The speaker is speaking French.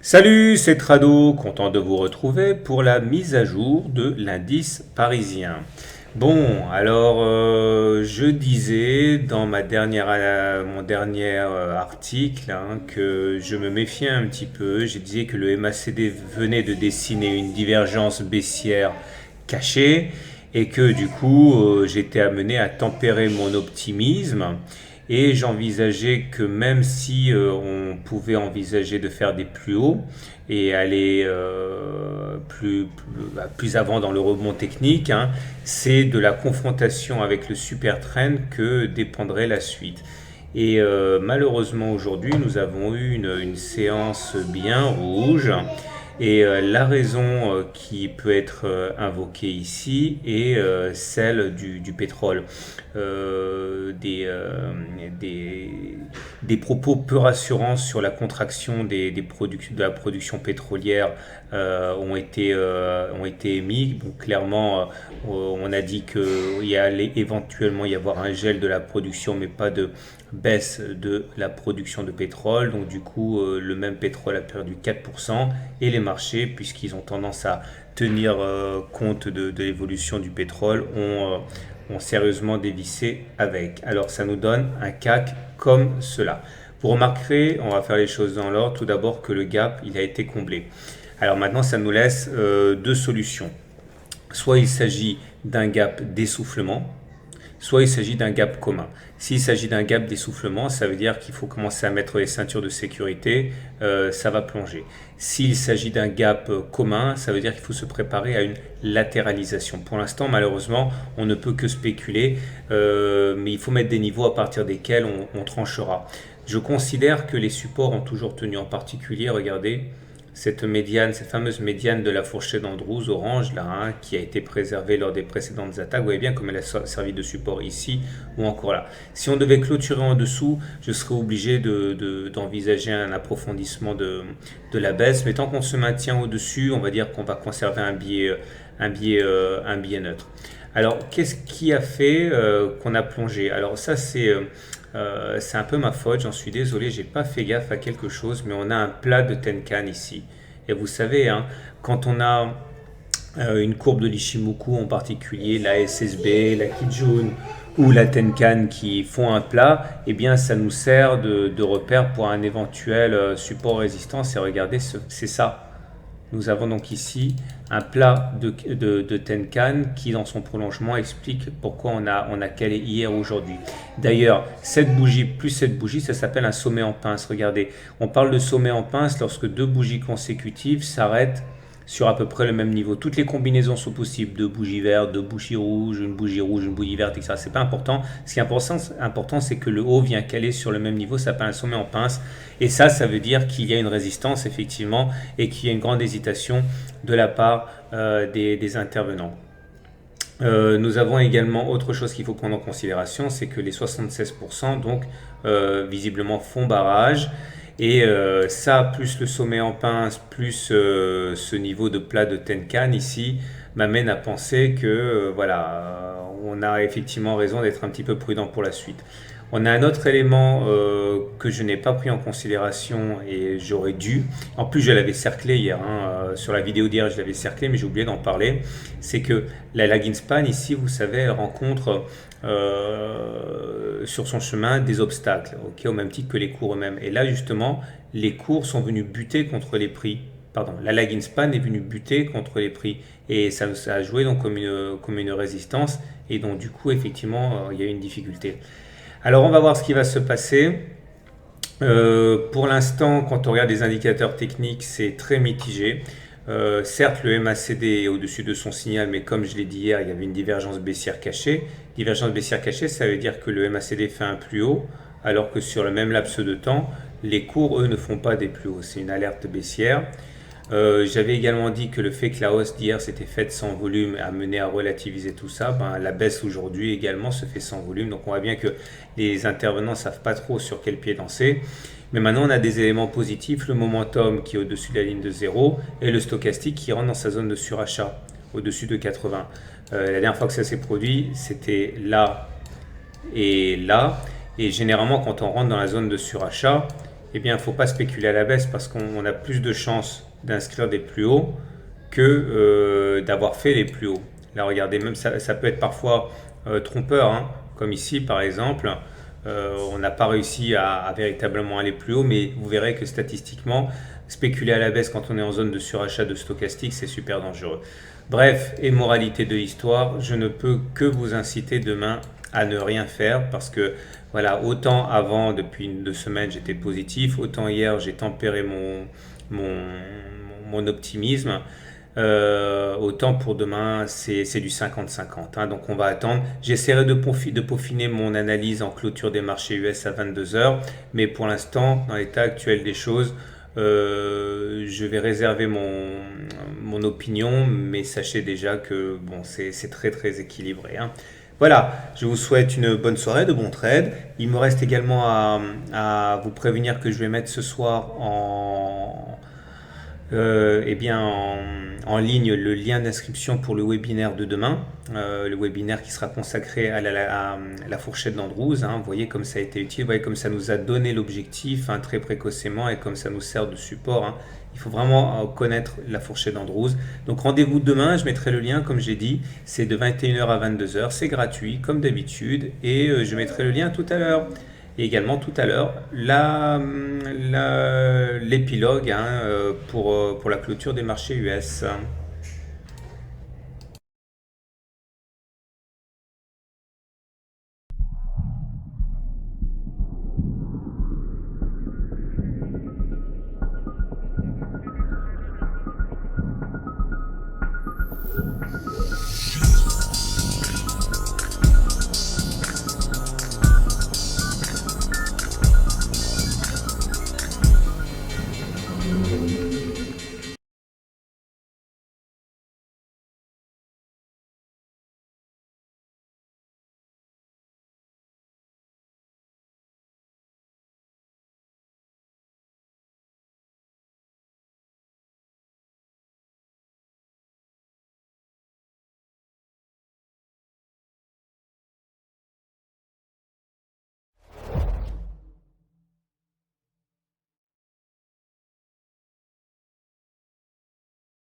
Salut, c'est Trado, content de vous retrouver pour la mise à jour de l'indice parisien. Bon, alors je disais dans mon dernier article que je me méfiais un petit peu. Je disais que le MACD venait de dessiner une divergence baissière cachée et que du coup j'étais amené à tempérer mon optimisme et j'envisageais que même si on pouvait envisager de faire des plus hauts et aller plus avant dans le rebond technique, c'est de la confrontation avec le super trend que dépendrait la suite. Et malheureusement aujourd'hui, nous avons eu une séance bien rouge. Et la raison qui peut être invoquée ici est celle du pétrole. Euh, des, euh, des, des propos peu rassurants sur la contraction de la production pétrolière ont été émis. Donc, clairement, on a dit qu'il allait éventuellement y avoir un gel de la production, mais pas de baisse de la production de pétrole. Donc du coup, le même pétrole a perdu 4% et les marchés, puisqu'ils ont tendance à tenir compte de l'évolution du pétrole, ont sérieusement dévissé avec. Alors ça nous donne un CAC comme cela. Vous remarquerez, on va faire les choses dans l'ordre, tout d'abord que le gap, il a été comblé. Alors maintenant, ça nous laisse deux solutions. Soit il s'agit d'un gap d'essoufflement, soit il s'agit d'un gap commun. S'il s'agit d'un gap d'essoufflement, ça veut dire qu'il faut commencer à mettre les ceintures de sécurité, ça va plonger. S'il s'agit d'un gap commun, ça veut dire qu'il faut se préparer à une latéralisation. Pour l'instant, malheureusement, on ne peut que spéculer, mais il faut mettre des niveaux à partir desquels on tranchera. Je considère que les supports ont toujours tenu, en particulier, regardez, cette médiane, cette fameuse médiane de la fourchette d'Andrews orange là, qui a été préservée lors des précédentes attaques. Vous voyez bien comme elle a servi de support ici ou encore là. Si on devait clôturer en dessous, je serais obligé d'envisager un approfondissement de la baisse. Mais tant qu'on se maintient au-dessus, on va dire qu'on va conserver un biais neutre. Alors, qu'est-ce qui a fait qu'on a plongé? Alors ça, c'est un peu ma faute, j'en suis désolé, j'ai pas fait gaffe à quelque chose, mais on a un plat de Tenkan ici. Et vous savez, quand on a une courbe de l'Ishimoku en particulier, la SSB, la Kijun ou la Tenkan qui font un plat, eh bien ça nous sert de repère pour un éventuel support résistance. Et regardez, c'est ça. Nous avons donc ici un plat de Tenkan qui, dans son prolongement, explique pourquoi on a calé hier ou aujourd'hui. D'ailleurs, cette bougie plus cette bougie, ça s'appelle un sommet en pince. Regardez, on parle de sommet en pince lorsque deux bougies consécutives s'arrêtent sur à peu près le même niveau. Toutes les combinaisons sont possibles, deux bougies vertes, deux bougies rouges, une bougie verte, etc. C'est pas important. Ce qui est important, c'est que le haut vient caler sur le même niveau, ça s'appelle un sommet en pince. Et ça veut dire qu'il y a une résistance, effectivement, et qu'il y a une grande hésitation de la part des intervenants. Nous avons également autre chose qu'il faut prendre en considération, c'est que les 76% donc visiblement font barrage. Et ça, plus le sommet en pince, plus ce niveau de plat de Tenkan ici, m'amène à penser que voilà, on a effectivement raison d'être un petit peu prudent pour la suite. On a un autre élément que je n'ai pas pris en considération et j'aurais dû. En plus, je l'avais cerclé hier. Sur la vidéo d'hier, je l'avais cerclé, mais j'ai oublié d'en parler. C'est que la lagging span, ici, vous savez, elle rencontre sur son chemin des obstacles, au même titre que les cours eux-mêmes. Et là, justement, les cours sont venus buter contre les prix. Pardon, la lagging span est venue buter contre les prix. Et ça a joué donc comme une résistance. Et donc, du coup, effectivement, il y a eu une difficulté. Alors on va voir ce qui va se passer. Pour l'instant, quand on regarde les indicateurs techniques, c'est très mitigé. Certes, le MACD est au-dessus de son signal, mais comme je l'ai dit hier, il y avait une divergence baissière cachée. Divergence baissière cachée, ça veut dire que le MACD fait un plus haut, alors que sur le même laps de temps, les cours, eux, ne font pas des plus hauts. C'est une alerte baissière. J'avais également dit que le fait que la hausse d'hier s'était faite sans volume a mené à relativiser tout ça. La baisse aujourd'hui également se fait sans volume. Donc on voit bien que les intervenants ne savent pas trop sur quel pied danser. Mais maintenant on a des éléments positifs. Le momentum qui est au-dessus de la ligne de 0 et le stochastique qui rentre dans sa zone de surachat au-dessus de 80. La dernière fois que ça s'est produit, c'était là et là. Et généralement quand on rentre dans la zone de surachat, eh bien, il ne faut pas spéculer à la baisse parce qu'on a plus de chances d'inscrire des plus hauts que d'avoir fait les plus hauts. Là, regardez, même ça peut être parfois trompeur, hein, comme ici par exemple. On n'a pas réussi à véritablement aller plus haut, mais vous verrez que statistiquement, spéculer à la baisse quand on est en zone de surachat de stochastique, c'est super dangereux. Bref, et moralité de l'histoire, je ne peux que vous inciter demain à ne rien faire parce que voilà, autant avant, depuis 2 semaines, j'étais positif, autant hier, j'ai tempéré mon, mon optimisme. Autant pour demain, c'est du 50-50, hein. Donc on va attendre. J'essaierai de peaufiner mon analyse en clôture des marchés US à 22 heures. Mais pour l'instant, dans l'état actuel des choses, je vais réserver mon opinion. Mais sachez déjà que bon, c'est très très équilibré, hein. Voilà, je vous souhaite une bonne soirée, de bons trades. Il me reste également à vous prévenir que je vais mettre ce soir eh bien, en ligne le lien d'inscription pour le webinaire de demain, le webinaire qui sera consacré à la fourchette d'Andrews, hein. Vous voyez comme ça a été utile, vous voyez comme ça nous a donné l'objectif, hein, très précocement et comme ça nous sert de support, hein. Il faut vraiment connaître la fourchette d'Andrews. Donc rendez-vous demain, je mettrai le lien comme j'ai dit, c'est de 21 h à 22 h, c'est gratuit comme d'habitude et je mettrai le lien tout à l'heure. Et également tout à l'heure l'épilogue, hein, pour la clôture des marchés US.